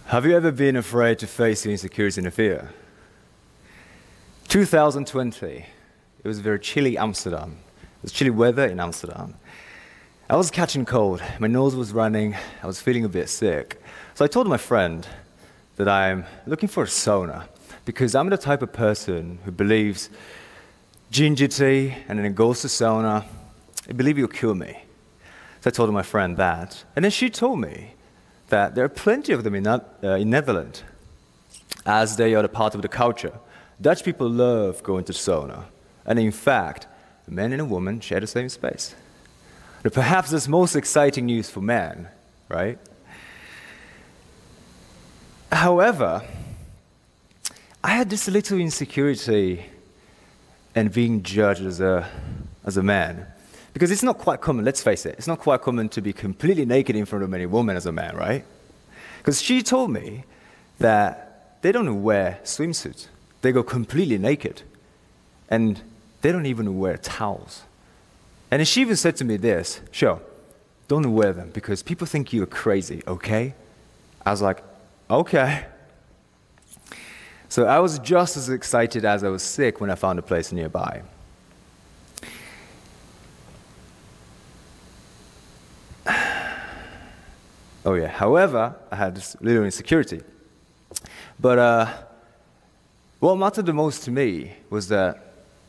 Have you ever been afraid to face your insecurity and fear? 2020, it was very chilly Amsterdam. It was chilly weather in Amsterdam. I was catching cold, my nose was running, I was feeling a bit sick. So I told my friend that I'm looking for a sauna because I'm the type of person who believes ginger tea and then it goes to sauna. I believe you'll cure me. So I told my friend that. And then she told me that there are plenty of them in Netherlands, as they are a part of the culture. Dutch people love going to sauna. And in fact, a man and a woman share the same space. But perhaps that's most exciting news for men, right? However, I had this little insecurity and being judged as a man. Because it's not quite common, let's face it, it's not quite common to be completely naked in front of many women as a man, right? Because she told me that they don't wear swimsuits. They go completely naked. And they don't even wear towels. And then she even said to me this, sure, don't wear them because people think you're crazy, okay? I was like, okay. So I was just as excited as I was sick when I found a place nearby. Oh yeah, however, I had this little insecurity. But what mattered the most to me was that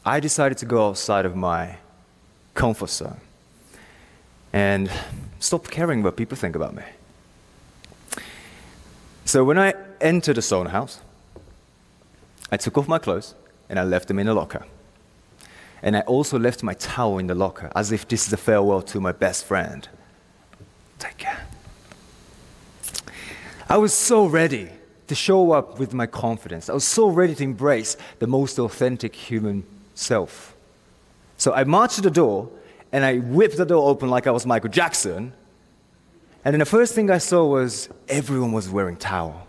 I decided to go outside of my comfort zone and stop caring what people think about me. So when I entered the sauna house, I took off my clothes and I left them in the locker. And I also left my towel in the locker as if this is a farewell to my best friend. Take care. I was so ready to show up with my confidence. I was so ready to embrace the most authentic human self. So I marched to the door, and I whipped the door open like I was Michael Jackson. And then the first thing I saw was everyone was wearing towel.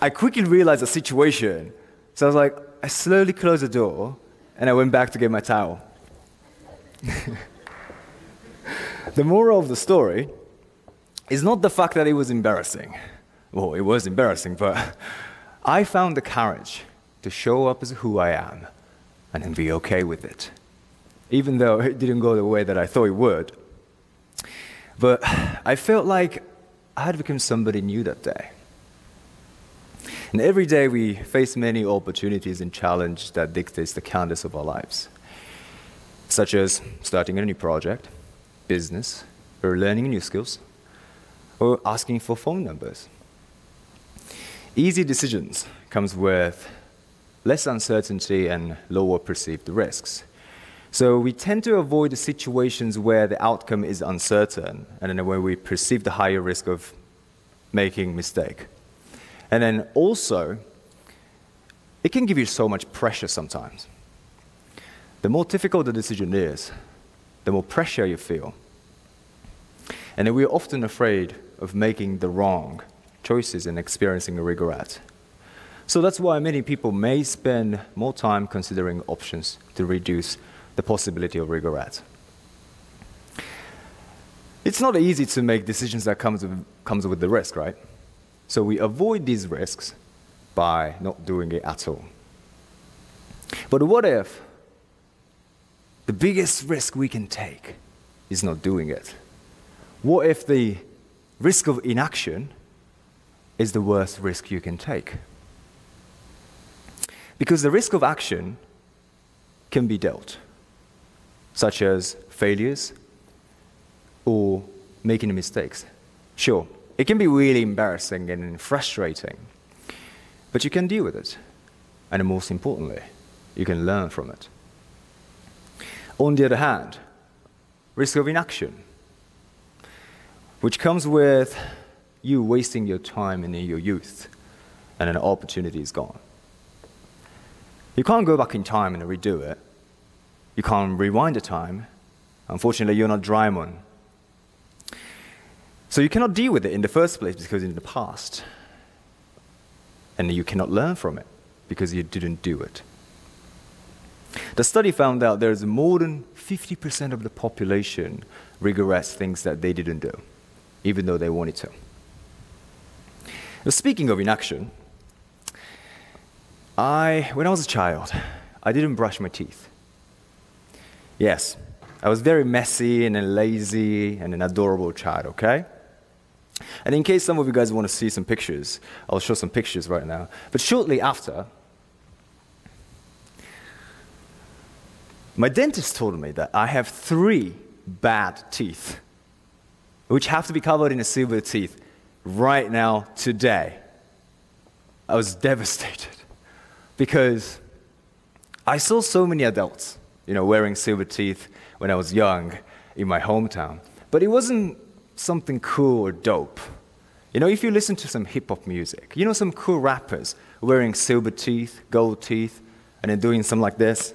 I quickly realized the situation. So I was like, I slowly closed the door, and I went back to get my towel. The moral of the story is not the fact that it was embarrassing. Well, it was embarrassing, but I found the courage to show up as who I am and then be okay with it, even though it didn't go the way that I thought it would. But I felt like I had become somebody new that day. And every day we face many opportunities and challenges that dictates the canvas of our lives, such as starting a new project, business, or learning new skills, or asking for phone numbers. Easy decisions comes with less uncertainty and lower perceived risks. So we tend to avoid the situations where the outcome is uncertain and then where we perceive the higher risk of making a mistake. And then also, it can give you so much pressure sometimes. The more difficult the decision is, the more pressure you feel. And then we're often afraid of making the wrong choices and experiencing a regret. So that's why many people may spend more time considering options to reduce the possibility of regret. It's not easy to make decisions that comes with the risk, right? So we avoid these risks by not doing it at all. But what if the biggest risk we can take is not doing it? What if the risk of inaction is the worst risk you can take? Because the risk of action can be dealt, such as failures or making mistakes. Sure, it can be really embarrassing and frustrating, but you can deal with it. And most importantly, you can learn from it. On the other hand, risk of inaction, which comes with you wasting your time in your youth, and an opportunity is gone. You can't go back in time and redo it. You can't rewind the time. Unfortunately, you're not Doraemon. So you cannot deal with it in the first place because it's in the past. And you cannot learn from it because you didn't do it. The study found out there's more than 50% of the population regrets things that they didn't do. even though they wanted to. Now, speaking of inaction, when I was a child, I didn't brush my teeth. Yes, I was very messy and lazy and an adorable child, okay? And in case some of you guys want to see some pictures, I'll show some pictures right now. But shortly after, my dentist told me that I have 3 bad teeth, which have to be covered in a silver teeth right now, today. I was devastated because I saw so many adults, wearing silver teeth when I was young in my hometown. But it wasn't something cool or dope. If you listen to some hip-hop music, some cool rappers wearing silver teeth, gold teeth, and then doing something like this.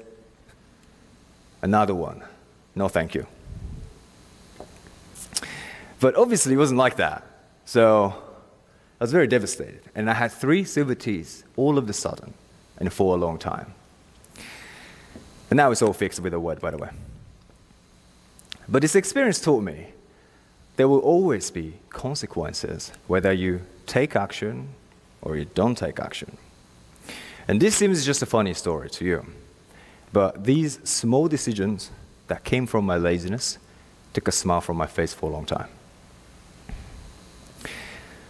Another one. No, thank you. But obviously, it wasn't like that. So I was very devastated. And I had 3 silver teeth all of a sudden and for a long time. And now it's all fixed with a word, by the way. But this experience taught me there will always be consequences, whether you take action or you don't take action. And this seems just a funny story to you. But these small decisions that came from my laziness took a smile from my face for a long time.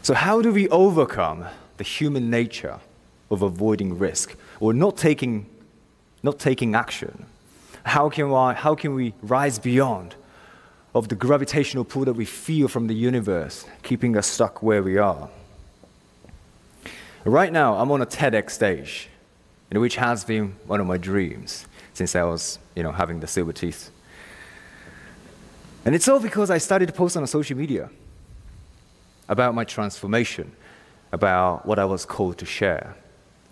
So how do we overcome the human nature of avoiding risk or not taking action? How can we rise beyond of the gravitational pull that we feel from the universe, keeping us stuck where we are? Right now, I'm on a TEDx stage, which has been one of my dreams since I was, having the silver teeth. And it's all because I started to post on social media about my transformation, about what I was called to share,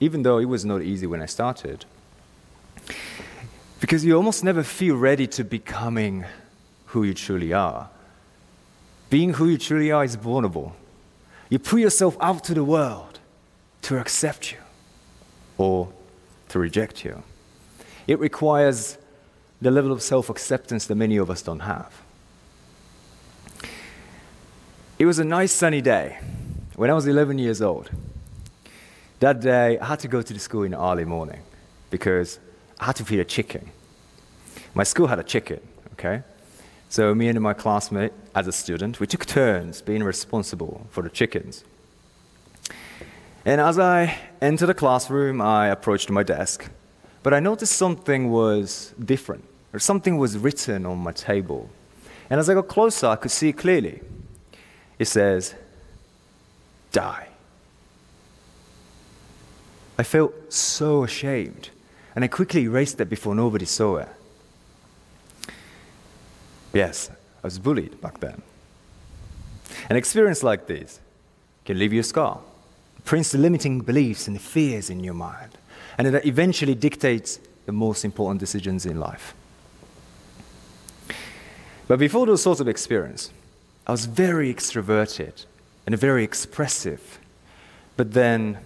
even though it was not easy when I started. Because you almost never feel ready to becoming who you truly are. Being who you truly are is vulnerable. You put yourself out to the world to accept you or to reject you. It requires the level of self-acceptance that many of us don't have. It was a nice sunny day when I was 11 years old. That day, I had to go to the school in the early morning because I had to feed a chicken. My school had a chicken, okay? So me and my classmate, as a student, we took turns being responsible for the chickens. And as I entered the classroom, I approached my desk, but I noticed something was different, or something was written on my table. And as I got closer, I could see it clearly. It says, "Die." I felt so ashamed, and I quickly erased it before nobody saw it. Yes, I was bullied back then. An experience like this can leave you a scar, prints the limiting beliefs and fears in your mind, and it eventually dictates the most important decisions in life. But before those sorts of experiences, I was very extroverted and very expressive. But then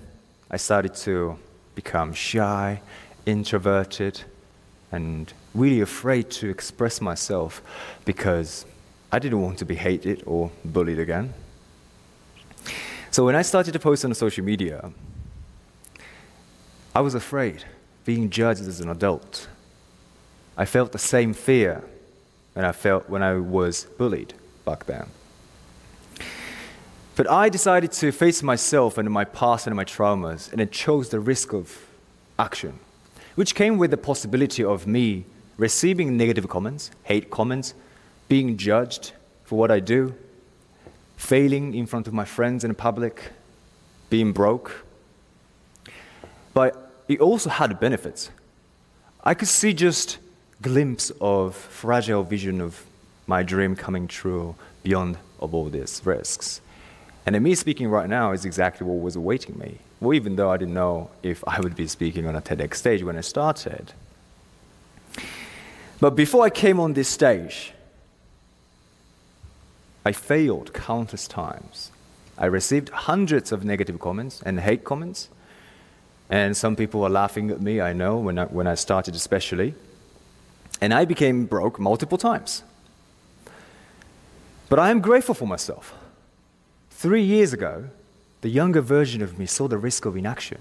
I started to become shy, introverted, and really afraid to express myself because I didn't want to be hated or bullied again. So when I started to post on social media, I was afraid being judged as an adult. I felt the same fear that I felt when I was bullied back then. But I decided to face myself and my past and my traumas, and I chose the risk of action, which came with the possibility of me receiving negative comments, hate comments, being judged for what I do, failing in front of my friends in public, being broke. But it also had benefits. I could see just glimpse of fragile vision of my dream coming true beyond of all these risks. And me speaking right now is exactly what was awaiting me. Well, even though I didn't know if I would be speaking on a TEDx stage when I started. But before I came on this stage, I failed countless times. I received hundreds of negative comments and hate comments. And some people were laughing at me, I know, when I started especially. And I became broke multiple times. But I am grateful for myself 3 years ago, the younger version of me saw the risk of inaction,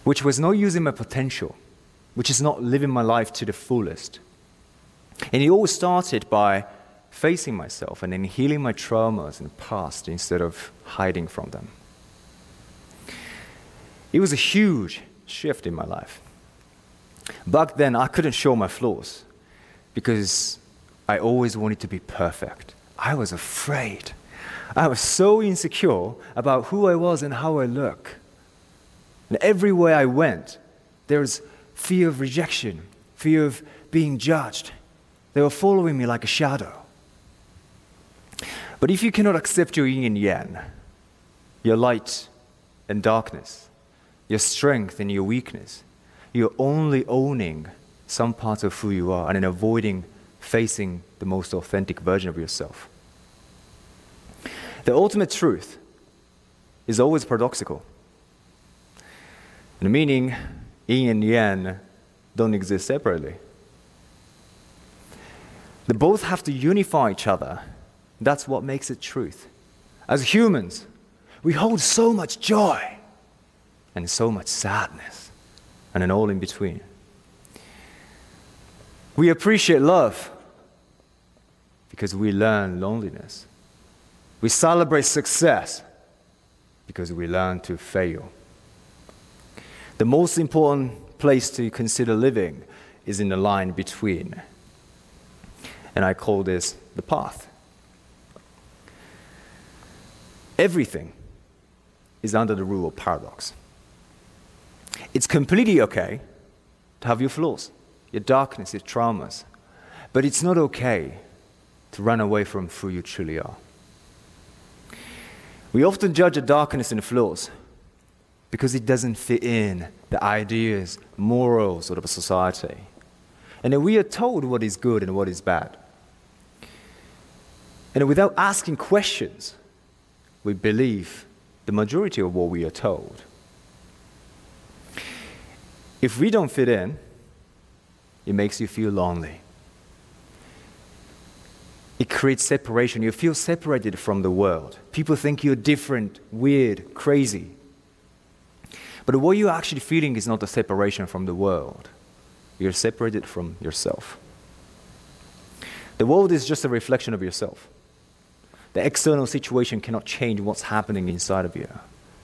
which was not using my potential, which is not living my life to the fullest. And it all started by facing myself and then healing my traumas in the past instead of hiding from them. It was a huge shift in my life. Back then, I couldn't show my flaws because I always wanted to be perfect. I was afraid. I was so insecure about who I was and how I look. And everywhere I went, there was fear of rejection, fear of being judged. They were following me like a shadow. But if you cannot accept your yin and yang, your light and darkness, your strength and your weakness, you're only owning some parts of who you are and then avoiding facing the most authentic version of yourself. The ultimate truth is always paradoxical. Meaning, yin and yang don't exist separately. They both have to unify each other. That's what makes it truth. As humans, we hold so much joy and so much sadness, and then all in between. We appreciate love because we learn loneliness. We celebrate success because we learn to fail. The most important place to consider living is in the line between. And I call this the path. Everything is under the rule of paradox. It's completely okay to have your flaws, your darkness, your traumas, but it's not okay to run away from who you truly are. We often judge the darkness and the flaws because it doesn't fit in the ideas, morals of a society. And then we are told what is good and what is bad. And without asking questions, we believe the majority of what we are told. If we don't fit in, it makes you feel lonely. It creates separation. You feel separated from the world. People think you're different, weird, crazy. But what you're actually feeling is not a separation from the world. You're separated from yourself. The world is just a reflection of yourself. The external situation cannot change what's happening inside of you.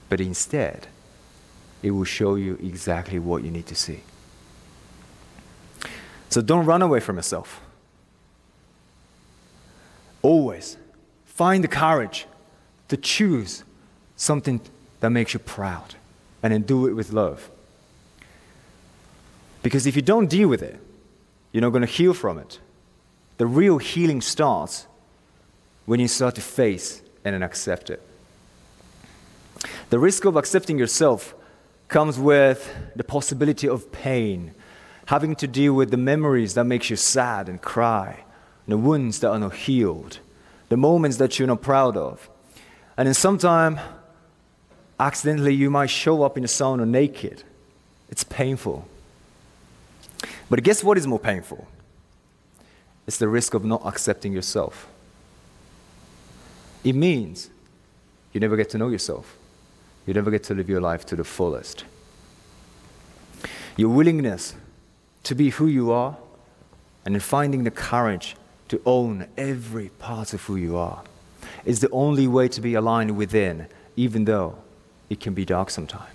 But instead, it will show you exactly what you need to see. So don't run away from yourself. Always find the courage to choose something that makes you proud and then do it with love. Because if you don't deal with it, you're not going to heal from it. The real healing starts when you start to face and then accept it. The risk of accepting yourself comes with the possibility of pain, having to deal with the memories that makes you sad and cry, the wounds that are not healed, the moments that you're not proud of. And then sometime, accidentally, you might show up in the sauna naked. It's painful. But guess what is more painful? It's the risk of not accepting yourself. It means you never get to know yourself. You never get to live your life to the fullest. Your willingness to be who you are and then finding the courage to own every part of who you are is the only way to be aligned within, even though it can be dark sometimes.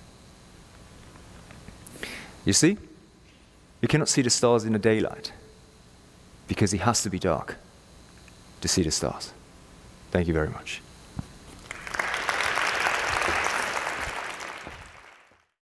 You see? You cannot see the stars in the daylight because it has to be dark to see the stars. Thank you very much.